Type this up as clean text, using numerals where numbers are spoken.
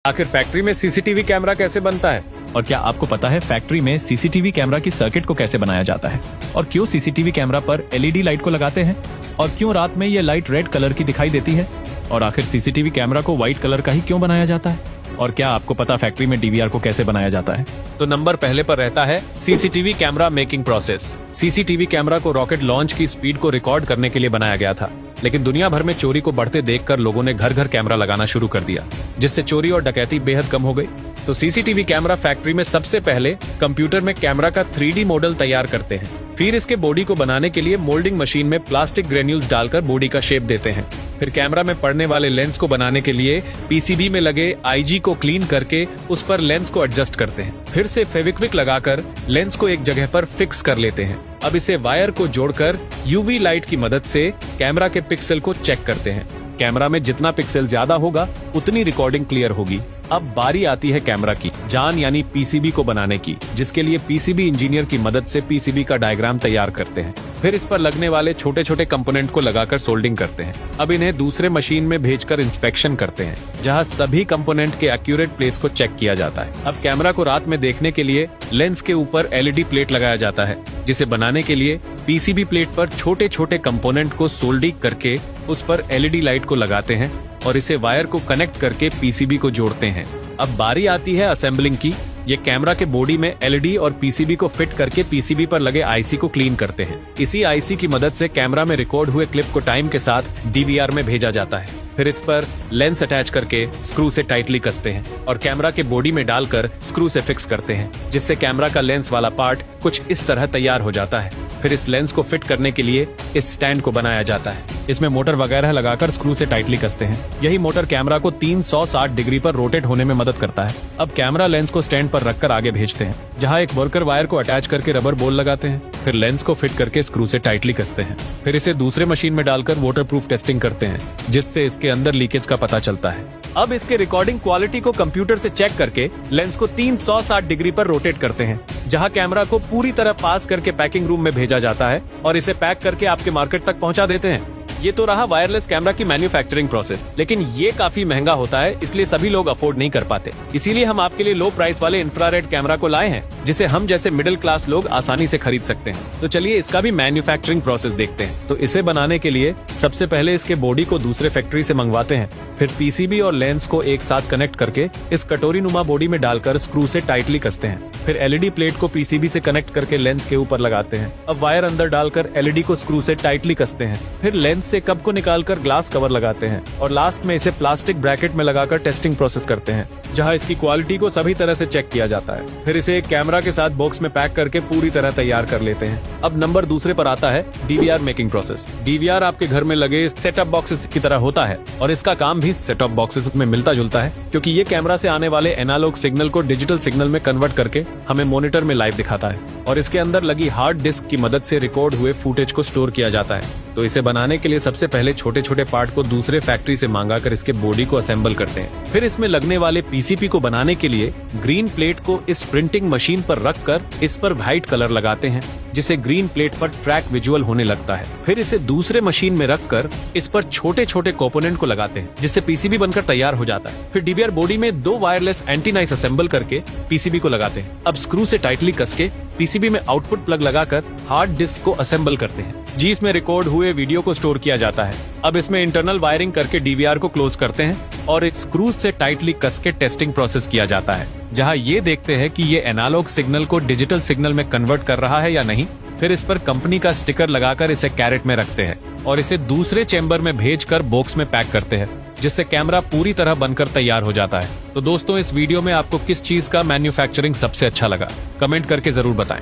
आखिर फैक्ट्री में CCTV camera कैसे बनता है? और क्या आपको पता है फैक्ट्री में सीसीटीवी कैमरा की सर्किट को कैसे बनाया जाता है? और क्यों सीसीटीवी कैमरा पर एलईडी लाइट को लगाते हैं? और क्यों रात में ये लाइट रेड कलर की दिखाई देती है? और आखिर सीसीटीवी कैमरा को व्हाइट कलर का ही क्यों बनाया जाता है? और क्या आपको पता फैक्ट्री में डीवीआर को कैसे बनाया जाता है? तो नंबर पहले पर रहता है CCTV camera making process. CCTV camera को रॉकेट लॉन्च की स्पीड को रिकॉर्ड करने के लिए बनाया गया था, लेकिन दुनिया भर में चोरी को बढ़ते देखकर लोगों ने घर घर कैमरा लगाना शुरू कर दिया, जिससे चोरी और डकैती बेहद कम हो गई। तो सीसीटीवी कैमरा फैक्ट्री में सबसे पहले कंप्यूटर में कैमरा का 3D मॉडल तैयार करते हैं। फिर इसके बॉडी को बनाने के लिए मोल्डिंग मशीन में प्लास्टिक ग्रेन्यूल्स डालकर बॉडी का शेप देते हैं। फिर कैमरा में पड़ने वाले लेंस को बनाने के लिए पीसीबी में लगे आईजी को क्लीन करके उस पर लेंस को एडजस्ट करते हैं। फिर से फेविक्विक लगाकर लेंस को एक जगह पर फिक्स कर लेते हैं। अब इसे वायर को जोड़कर यूवी लाइट की मदद से कैमरा के पिक्सल को चेक करते हैं। कैमरा में जितना पिक्सल ज्यादा होगा उतनी रिकॉर्डिंग क्लियर होगी। अब बारी आती है कैमरा की जान यानी पीसीबी को बनाने की, जिसके लिए पीसीबी इंजीनियर की मदद से पीसीबी का डायग्राम तैयार करते हैं। फिर इस पर लगने वाले छोटे छोटे कंपोनेंट को लगाकर सोल्डिंग करते हैं। अब इन्हें दूसरे मशीन में भेजकर इंस्पेक्शन करते हैं, जहां सभी कंपोनेंट के एक्यूरेट प्लेस को चेक किया जाता है। अब कैमरा को रात में देखने के लिए लेंस के ऊपर एलईडी प्लेट लगाया जाता है, जिसे बनाने के लिए पीसीबी प्लेट पर छोटे छोटे कंपोनेंट को सोल्डिंग करके उस पर एलईडी लाइट को लगाते हैं और इसे वायर को कनेक्ट करके पीसीबी को जोड़ते हैं। अब बारी आती है असेंबलिंग की। ये कैमरा के बॉडी में एलईडी और पीसीबी को फिट करके पीसीबी पर लगे आईसी को क्लीन करते हैं। इसी आईसी की मदद से कैमरा में रिकॉर्ड हुए क्लिप को टाइम के साथ डीवीआर में भेजा जाता है। फिर इस पर लेंस अटैच करके स्क्रू से टाइटली कसते हैं और कैमरा के बॉडी में डालकर स्क्रू से फिक्स करते हैं, जिससे कैमरा का लेंस वाला पार्ट कुछ इस तरह तैयार हो जाता है। फिर इस लेंस को फिट करने के लिए इस स्टैंड को बनाया जाता है। इसमें मोटर वगैरह लगाकर स्क्रू से टाइटली कसते हैं। यही मोटर कैमरा को 360 डिग्री पर रोटेट होने में मदद करता है। अब कैमरा लेंस को स्टैंड पर रखकर आगे भेजते हैं, जहां एक वर्कर वायर को अटैच करके रबर बॉल लगाते हैं। फिर लेंस को फिट करके स्क्रू से टाइटली कसते हैं। फिर इसे दूसरे मशीन में डालकर वाटरप्रूफ टेस्टिंग करते हैं, जिससे इसके अंदर लीकेज का पता चलता है। अब इसके रिकॉर्डिंग क्वालिटी को कंप्यूटर से चेक करके लेंस को 360 डिग्री पर रोटेट करते हैं, जहां कैमरा को पूरी तरह पास करके पैकिंग रूम में भेजा जाता है और इसे पैक करके आपके मार्केट तक पहुंचा देते हैं। ये तो रहा वायरलेस कैमरा की मैन्युफैक्चरिंग प्रोसेस, लेकिन ये काफी महंगा होता है, इसलिए सभी लोग अफोर्ड नहीं कर पाते। इसीलिए हम आपके लिए लो प्राइस वाले इंफ्रारेड कैमरा को लाए हैं, जिसे हम जैसे मिडिल क्लास लोग आसानी से खरीद सकते हैं। तो चलिए इसका भी मैन्युफैक्चरिंग प्रोसेस देखते हैं। तो इसे बनाने के लिए सबसे पहले इसके बॉडी को दूसरे फैक्ट्री से मंगवाते हैं। फिर पीसीबी और लेंस को एक साथ कनेक्ट करके इस कटोरी नुमा बॉडी में डालकर स्क्रू से टाइटली कसते हैं। फिर एलईडी प्लेट को पीसीबी से कनेक्ट करके लेंस के ऊपर लगाते हैं। अब वायर अंदर डालकर एलईडी को स्क्रू से टाइटली कसते हैं। फिर लेंस से कप को निकालकर ग्लास कवर लगाते हैं और लास्ट में इसे प्लास्टिक ब्रैकेट में लगाकर टेस्टिंग प्रोसेस करते हैं, जहां इसकी क्वालिटी को सभी तरह से चेक किया जाता है। फिर इसे एक कैमरा के साथ बॉक्स में पैक करके पूरी तरह तैयार कर लेते हैं। अब नंबर दूसरे पर आता है डीवीआर मेकिंग प्रोसेस। डीवीआर आपके घर में लगे सेटअप बॉक्सेस की तरह होता है और इसका काम भी सेटअप बॉक्सेस में मिलता जुलता है, क्योंकि ये कैमरा से आने वाले एनालॉग सिग्नल को डिजिटल सिग्नल में कन्वर्ट करके हमें मॉनिटर में लाइव दिखाता है और इसके अंदर लगी हार्ड डिस्क की मदद से रिकॉर्ड हुए फुटेज को स्टोर किया जाता है। तो इसे बनाने के लिए सबसे पहले छोटे छोटे पार्ट को दूसरे फैक्ट्री से मंगा कर इसके बॉडी को असेंबल करते हैं। फिर इसमें लगने वाले पीसीबी को बनाने के लिए ग्रीन प्लेट को इस प्रिंटिंग मशीन पर रखकर इस पर व्हाइट कलर लगाते हैं, जिसे ग्रीन प्लेट पर ट्रैक विजुअल होने लगता है। फिर इसे दूसरे मशीन में रखकर इस पर छोटे छोटे कंपोनेंट को लगाते हैं, जिससे पीसीबी बनकर तैयार हो जाता है। फिर डीवीआर बॉडी में 2 वायरलेस एंटीनाइस असेंबल करके पीसीबी को लगाते हैं। अब स्क्रू से टाइटली कसके पीसीबी में आउटपुट प्लग लगाकर हार्ड डिस्क को असेंबल करते हैं, जिसमें रिकॉर्ड हुए वीडियो को स्टोर किया जाता है। अब इसमें इंटरनल वायरिंग करके डीवीआर को क्लोज करते हैं और एक स्क्रू से टाइटली कस के टेस्टिंग प्रोसेस किया जाता है, जहां ये देखते हैं कि ये एनालॉग सिग्नल को डिजिटल सिग्नल में कन्वर्ट कर रहा है या नहीं। फिर इस पर कंपनी का स्टिकर लगाकर इसे कैरेट में रखते हैं और इसे दूसरे चेंबर में भेजकर बॉक्स में पैक करते हैं, जिससे कैमरा पूरी तरह बनकर तैयार हो जाता है। तो दोस्तों, इस वीडियो में आपको किस चीज का मैन्युफैक्चरिंग सबसे अच्छा लगा, कमेंट करके जरूर बताएं।